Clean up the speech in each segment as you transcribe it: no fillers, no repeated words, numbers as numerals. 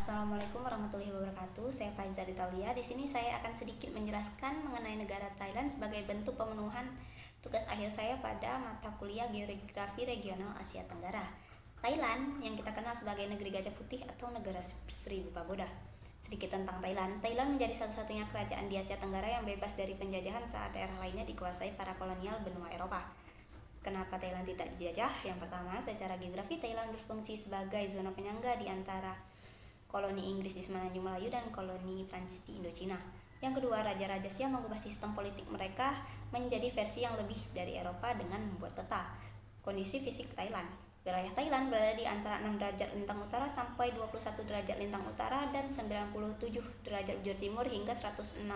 Assalamualaikum warahmatullahi wabarakatuh. Saya Faiza Ditalia. Di sini saya akan sedikit menjelaskan mengenai negara Thailand sebagai bentuk pemenuhan tugas akhir saya pada mata kuliah Geografi Regional Asia Tenggara. Thailand yang kita kenal sebagai negeri gajah putih atau negara seribu pagoda. Sedikit tentang Thailand. Thailand menjadi satu-satunya kerajaan di Asia Tenggara yang bebas dari penjajahan saat daerah lainnya dikuasai para kolonial benua Eropa. Kenapa Thailand tidak dijajah? Yang pertama, secara geografi Thailand berfungsi sebagai zona penyangga di antara koloni Inggris di Semenanjung Melayu dan koloni Prancis di Indochina. Yang kedua, raja-raja Siam mengubah sistem politik mereka menjadi versi yang lebih dari Eropa dengan membuat peta. Kondisi fisik Thailand. Wilayah Thailand berada di antara 6 derajat lintang utara sampai 21 derajat lintang utara dan 97 derajat bujur timur hingga 106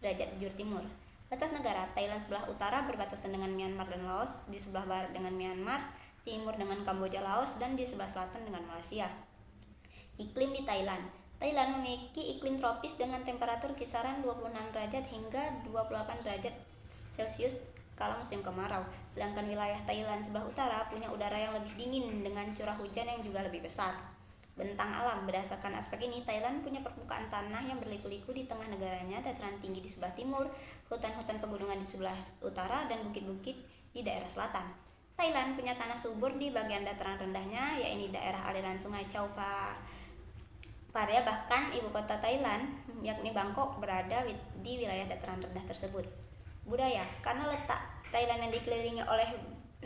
derajat bujur timur. Batas negara, Thailand sebelah utara berbatasan dengan Myanmar dan Laos, di sebelah barat dengan Myanmar, timur dengan Kamboja, Laos, dan di sebelah selatan dengan Malaysia. Iklim di Thailand. Thailand memiliki iklim tropis dengan temperatur kisaran 26 derajat hingga 28 derajat Celcius kala musim kemarau. Sedangkan wilayah Thailand sebelah utara punya udara yang lebih dingin dengan curah hujan yang juga lebih besar. Bentang alam. Berdasarkan aspek ini, Thailand punya permukaan tanah yang berliku-liku di tengah negaranya, dataran tinggi di sebelah timur, hutan-hutan pegunungan di sebelah utara, dan bukit-bukit di daerah selatan. Thailand punya tanah subur di bagian dataran rendahnya, yaitu daerah aliran sungai Chao Phraya. Bahkan ibu kota Thailand, yakni Bangkok, berada di wilayah dataran rendah tersebut. Budaya. Karena letak Thailand yang dikelilingi oleh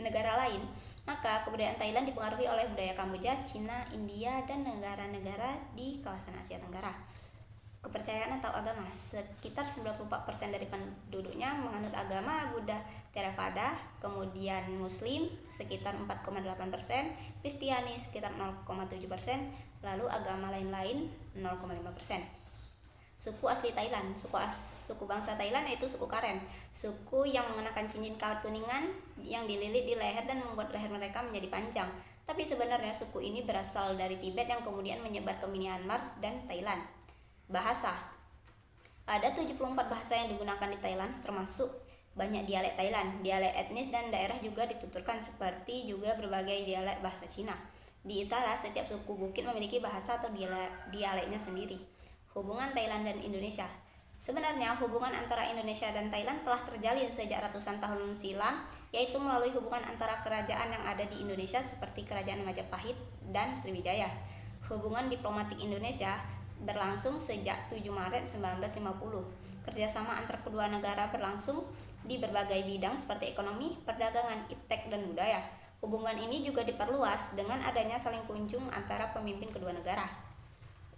negara lain, maka kebudayaan Thailand dipengaruhi oleh budaya Kamboja, Cina, India, dan negara-negara di kawasan Asia Tenggara. Kepercayaan atau agama. Sekitar 94% dari penduduknya menganut agama Buddha Theravada, kemudian Muslim sekitar 4,8%, Kristiani sekitar 0,7%, lalu agama lain-lain 0,5%. Suku asli Thailand. Suku bangsa Thailand yaitu suku Karen, suku yang mengenakan cincin kawat kuningan yang dililit di leher dan membuat leher mereka menjadi panjang. Tapi sebenarnya suku ini berasal dari Tibet yang kemudian menyebar ke Myanmar dan Thailand. Bahasa. Ada 74 bahasa yang digunakan di Thailand, termasuk banyak dialek Thailand. Dialek etnis dan daerah juga dituturkan, seperti juga berbagai dialek bahasa Cina. Di utara, setiap suku bukit memiliki bahasa atau dialeknya sendiri. Hubungan Thailand dan Indonesia. Sebenarnya hubungan antara Indonesia dan Thailand telah terjalin sejak ratusan tahun silam, yaitu melalui hubungan antara kerajaan yang ada di Indonesia seperti Kerajaan Majapahit dan Sriwijaya. Hubungan diplomatik Indonesia berlangsung sejak 7 Maret 1950. Kerjasama antar kedua negara berlangsung di berbagai bidang seperti ekonomi, perdagangan, iptek, dan budaya. Hubungan ini juga diperluas dengan adanya saling kunjung antara pemimpin kedua negara.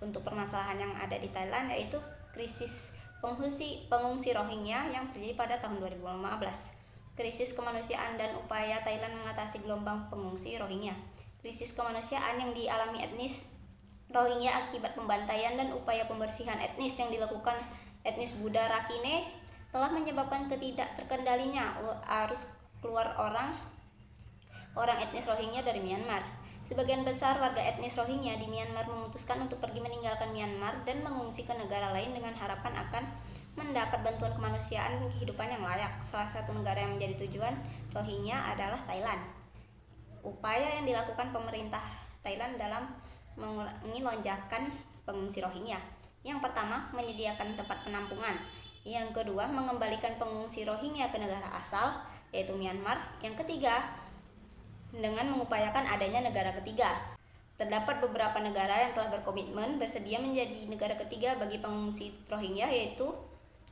Untuk permasalahan yang ada di Thailand yaitu krisis pengungsi Rohingya yang terjadi pada tahun 2015. Krisis kemanusiaan dan upaya Thailand mengatasi gelombang pengungsi Rohingya. Krisis kemanusiaan yang dialami etnis Rohingya akibat pembantaian dan upaya pembersihan etnis yang dilakukan etnis Buddha Rakhine telah menyebabkan ketidak terkendalinya arus keluar orang etnis Rohingya dari Myanmar. Sebagian besar warga etnis Rohingya di Myanmar memutuskan untuk pergi meninggalkan Myanmar dan mengungsi ke negara lain dengan harapan akan mendapat bantuan kemanusiaan dan kehidupan yang layak. Salah satu negara yang menjadi tujuan Rohingya adalah Thailand. Upaya yang dilakukan pemerintah Thailand dalam mengurangi lonjakan pengungsi Rohingya. Yang pertama, menyediakan tempat penampungan. Yang kedua, mengembalikan pengungsi Rohingya ke negara asal, yaitu Myanmar. Yang ketiga, dengan mengupayakan adanya negara ketiga. Terdapat beberapa negara yang telah berkomitmen bersedia menjadi negara ketiga bagi pengungsi Rohingya, yaitu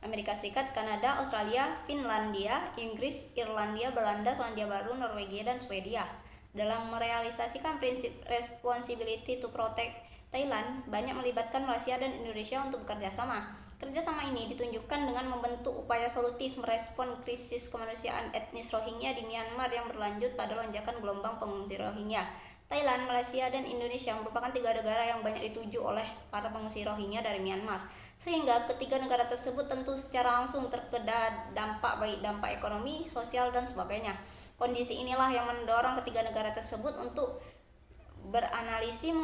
Amerika Serikat, Kanada, Australia, Finlandia, Inggris, Irlandia, Belanda, Selandia Baru, Norwegia, dan Swedia. Dalam merealisasikan prinsip responsibility to protect Thailand, banyak melibatkan Malaysia dan Indonesia untuk bekerja sama. Kerjasama ini ditunjukkan dengan membentuk upaya solutif merespon krisis kemanusiaan etnis Rohingya di Myanmar yang berlanjut pada lonjakan gelombang pengungsi Rohingya. Thailand, Malaysia, dan Indonesia merupakan 3 negara yang banyak dituju oleh para pengungsi Rohingya dari Myanmar. Sehingga ketiga negara tersebut tentu secara langsung terkena dampak, baik dampak ekonomi, sosial, dan sebagainya. Kondisi inilah yang mendorong ketiga negara tersebut untuk beranalisis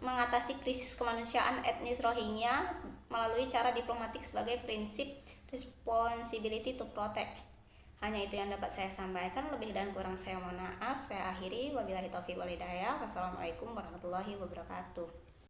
mengatasi krisis kemanusiaan etnis Rohingya melalui cara diplomatik sebagai prinsip responsibility to protect. Hanya itu yang dapat saya sampaikan, lebih dan kurang saya mohon maaf. Saya akhiri, wabillahi taufiq wal hidayah. Wassalamualaikum warahmatullahi wabarakatuh.